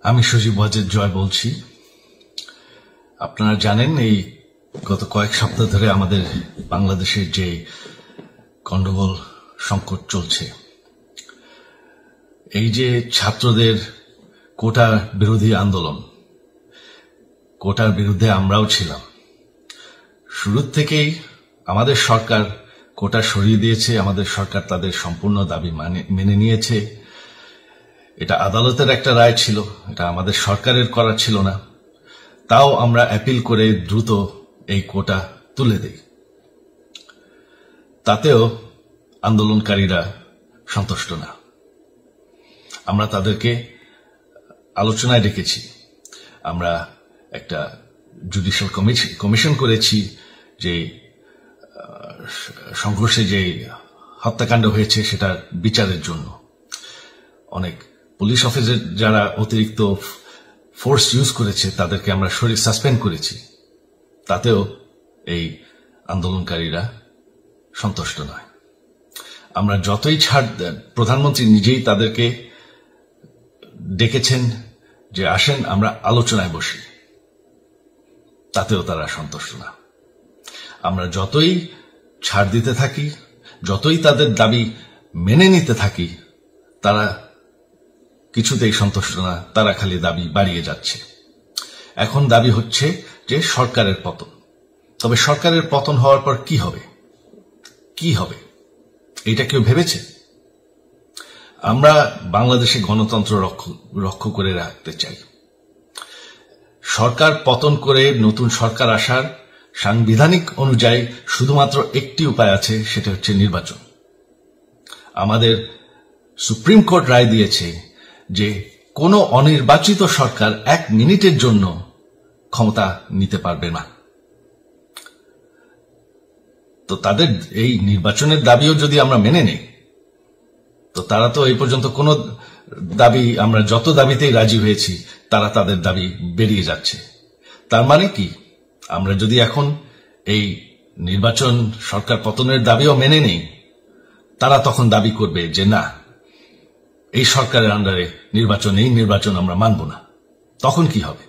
আমি সজীব ওয়াজেদ জয় বলছি। আপনারা জানেন এই গত কয়েক সপ্তাহ ধরে আমাদের বাংলাদেশের যে গন্ডগোল সংকট চলছে, এই যে ছাত্রদের কোটা বিরোধী আন্দোলন, কোটার বিরুদ্ধে আমরাও ছিলাম। শুরু থেকেই আমাদের সরকার কোটা সরিয়ে দিয়েছে, আমাদের সরকার তাদের সম্পূর্ণ দাবি মেনে নিয়েছে। এটা আদালতের একটা রায় ছিল, এটা আমাদের সরকারের করা ছিল না। তাও আমরা অ্যাপিল করে দ্রুত এই কোটা তুলে দেই। তাতেও আন্দোলনকারীরা সন্তুষ্ট না। আমরা তাদেরকে আলোচনায় ডেকেছি, আমরা একটা জুডিশিয়াল কমিশন করেছি যে সংঘর্ষে যে হত্যাকাণ্ড হয়েছে সেটার বিচারের জন্য। অনেক পুলিশ অফিসার যারা অতিরিক্ত ফোর্স ইউজ করেছে তাদেরকে আমরা সাসপেন্ড করেছি। তাতেও এই আন্দোলনকারীরা সন্তুষ্ট নয়। আমরা যতই ছাড়, প্রধানমন্ত্রী নিজেই তাদেরকে ডেকেছেন যে আসেন আমরা আলোচনায় বসি, তাতেও তারা সন্তুষ্ট না। আমরা যতই ছাড় দিতে থাকি, যতই তাদের দাবি মেনে নিতে থাকি, তারা কিছুতেই সন্তুষ্ট না, তারা খালি দাবি বাড়িয়ে যাচ্ছে। এখন দাবি হচ্ছে যে সরকারের পতন। তবে সরকারের পতন হওয়ার পর কি হবে, কি হবে এটা কেউ ভেবেছে? আমরা বাংলাদেশে গণতন্ত্র রক্ষা করে রাখতে চাই। সরকার পতন করে নতুন সরকার আসার সাংবিধানিক অনুযায়ী শুধুমাত্র একটি উপায় আছে, সেটা হচ্ছে নির্বাচন। আমাদের সুপ্রিম কোর্ট রায় দিয়েছে যে কোনো অনির্বাচিত সরকার 1 মিনিটের জন্য ক্ষমতা নিতে পারবে না। তো তাদের এই নির্বাচনের দাবিও যদি আমরা মেনে নেই, তো তারা তো এই পর্যন্ত কোনো দাবি, আমরা যত দাবিতেই রাজি হয়েছি তারা তাদের দাবি বেরিয়ে যাচ্ছে। তার মানে কি, আমরা যদি এখন এই নির্বাচন সরকার পতনের দাবিও মেনে নেই, তারা তখন দাবি করবে যে না, এই সরকারের আন্ডারে নির্বাচন, এই নির্বাচন আমরা মানব না। তখন কি হবে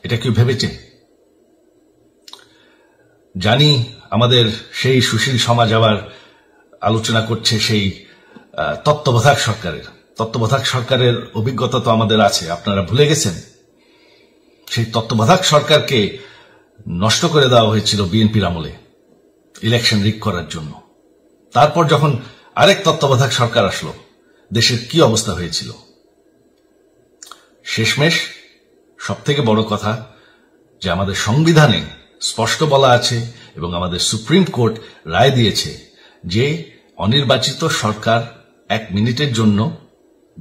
এটা কেউ ভেবেছে? জানি আমাদের সেই সুশীল সমাজ আবার আলোচনা করছে সেই তত্ত্বাবধায়ক সরকারের অভিজ্ঞতা তো আমাদের আছে, আপনারা ভুলে গেছেন? সেই তত্ত্বাবধায়ক সরকারকে নষ্ট করে দেওয়া হয়েছিল বিএনপির আমলে ইলেকশন রিগ করার জন্য। তারপর যখন আরেক তত্ত্বাবধায়ক সরকার আসলো, দেশের কি অবস্থা হয়েছিল। শেষমেশ সবথেকে বড় কথা যে আমাদের সংবিধানে স্পষ্ট বলা আছে এবং আমাদের সুপ্রিম কোর্ট রায় দিয়েছে যে অনির্বাচিত সরকার 1 মিনিটের জন্য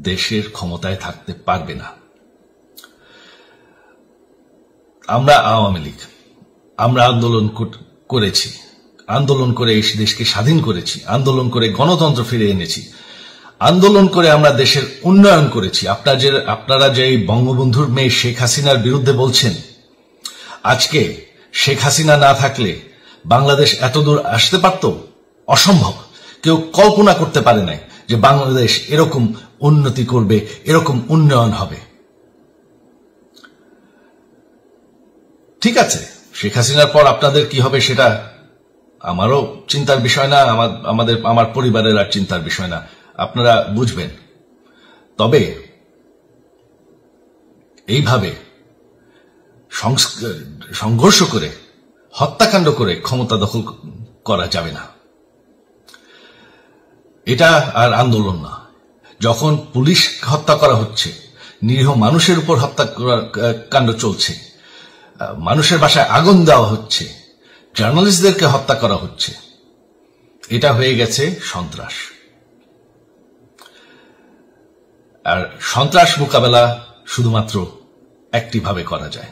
দেশের ক্ষমতায় থাকতে পারবে না। আমরা আওয়ামী লীগ, আমরা আন্দোলন করেছি, আন্দোলন করে এই দেশকে স্বাধীন করেছি, আন্দোলন করে গণতন্ত্র ফিরে এনেছি, আন্দোলন করে আমরা দেশের উন্নয়ন করেছি। আপনারা যে বঙ্গবন্ধুর মেয়ে শেখ হাসিনার বিরুদ্ধে বলছেন, আজকে শেখ হাসিনা না থাকলে বাংলাদেশ এতদূর আসতে পারত? অসম্ভব। কেউ কল্পনা করতে পারে না যে বাংলাদেশ এরকম উন্নতি করবে, এরকম উন্নয়ন হবে। ঠিক আছে, শেখ হাসিনার পর আপনাদের কি হবে সেটা আমারও চিন্তার বিষয় না, আমার পরিবারের আর চিন্তার বিষয় না, আপনারা বুঝবেন। তবে এইভাবে সংঘর্ষ করে, হত্যাকাণ্ড করে ক্ষমতা দখল করা যাবে না। এটা আর আন্দোলন না। যখন পুলিশ হত্যা করা হচ্ছে, নিরীহ মানুষের উপর হত্যাকাণ্ড চলছে, মানুষের বাসায় আগুন দেওয়া হচ্ছে, জার্নালিস্টদেরকে হত্যা করা হচ্ছে, এটা হয়ে গেছে সন্ত্রাস। আর সন্ত্রাস মোকাবেলা শুধুমাত্র একটি ভাবে করা যায়।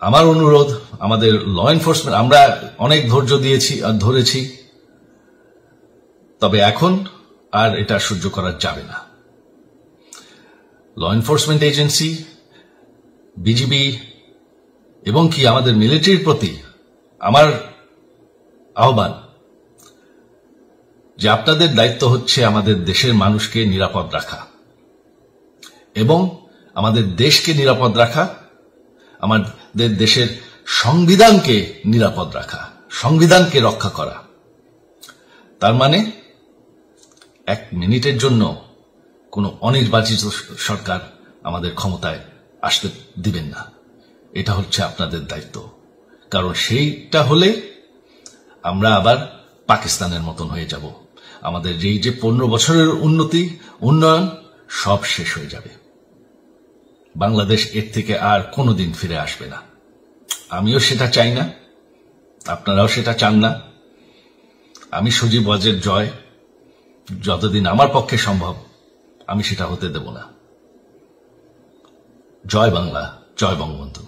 আমার অনুরোধ, আমাদের ল এনফোর্সমেন্ট, আমরা অনেক ধৈর্য ধরেছি, তবে এখন আর এটা সহ্য করা যাবে না। ল এনফোর্সমেন্ট এজেন্সি, বিজিবি এবং কি আমাদের মিলিটারির প্রতি আমার আহ্বান যে আপনাদের দায়িত্ব হচ্ছে আমাদের দেশের মানুষকে নিরাপদ রাখা। এবং আমাদের দেশকে নিরাপদ রাখা, আমাদের দেশের সংবিধানকে নিরাপদ রাখা, সংবিধানকে রক্ষা করা। তার মানে 1 মিনিটের জন্য কোনো অনির্বাচিত সরকার আমাদের ক্ষমতায় আসতে দিবেন না। এটা হচ্ছে আপনাদের দায়িত্ব, কারণ সেইটা হলে আমরা আবার পাকিস্তানের মতন হয়ে যাব। আমাদের যে 15 বছরের উন্নয়ন সব শেষ হয়ে যাবে। বাংলাদেশ এর থেকে আর কোনোদিন ফিরে আসবে না। আমিও সেটা চাই না, আপনারাও সেটা চান না। আমি সজীব ওয়াজের জয় যতদিন আমার পক্ষে সম্ভব আমি সেটা হতে দেব না। জয় বাংলা, জয় বঙ্গবন্ধু।